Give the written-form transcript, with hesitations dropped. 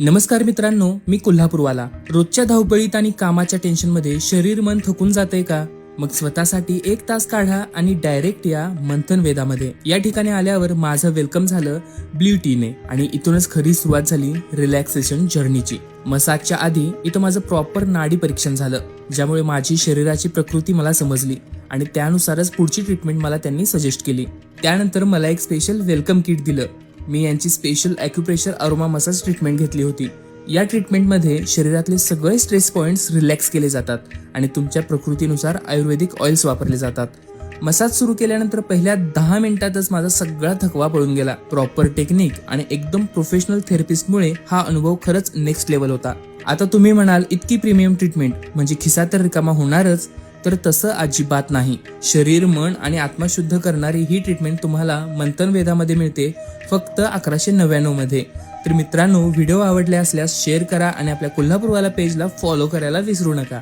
नमस्कार मित्रांनो, मी कोल्हापूरवाला. रोजच्या धावपळीत आणि कामाच्या टेन्शनमध्ये शरीर मन थकून जातंय का? मग स्वतःसाठी 1 तास काढा आणि डायरेक्ट या मंथन वेदामध्ये. या ठिकाणी आल्यावर माझं वेलकम झालं ब्ल्यू टीने आणि इथूनच खरी सुरुवात झाली रिलॅक्सेशन जर्नीची. मसाजच्या आधी इथं माझं प्रॉपर नाडी परीक्षण झालं, ज्यामुळे माझी शरीराची प्रकृती मला समजली आणि त्यानुसारच पुढची ट्रीटमेंट मला त्यांनी सजेस्ट केली. त्यानंतर मला एक स्पेशल वेलकम किट दिलं. मी यांची special acupressure aroma massage treatment घेतली होती. या ट्रीटमेंटमध्ये शरीरातले सगळे स्ट्रेस पॉइंट्स रिलॅक्स केले जातात आणि तुमच्या प्रकृतीनुसार आयुर्वेदिक ऑइल्स वापरले जातात. मसाज सुरू केल्यानंतर पहिल्या 10 मिनिटातच माझा सगळा थकवा पळून गेला. प्रॉपर टेक्निक आणि एकदम प्रोफेशनल थेरपिस्टमुळे हा अनुभव खरंच नेक्स्ट लेवल होता. आता तुम्ही म्हणाल, इतकी प्रीमियम ट्रीटमेंट म्हणजे खिसा तर रिकामा होणारच, तर तसं अजिबात नाही. शरीर, मन आणि आत्मा शुद्ध करणारी ही ट्रीटमेंट तुम्हाला मंथन वेदामध्ये मिळते फक्त 1199 मध्ये. तर मित्रांनो, व्हिडिओ आवडले असल्यास शेअर करा आणि आपल्या कोल्हापूरवाला पेजला फॉलो करायला विसरू नका.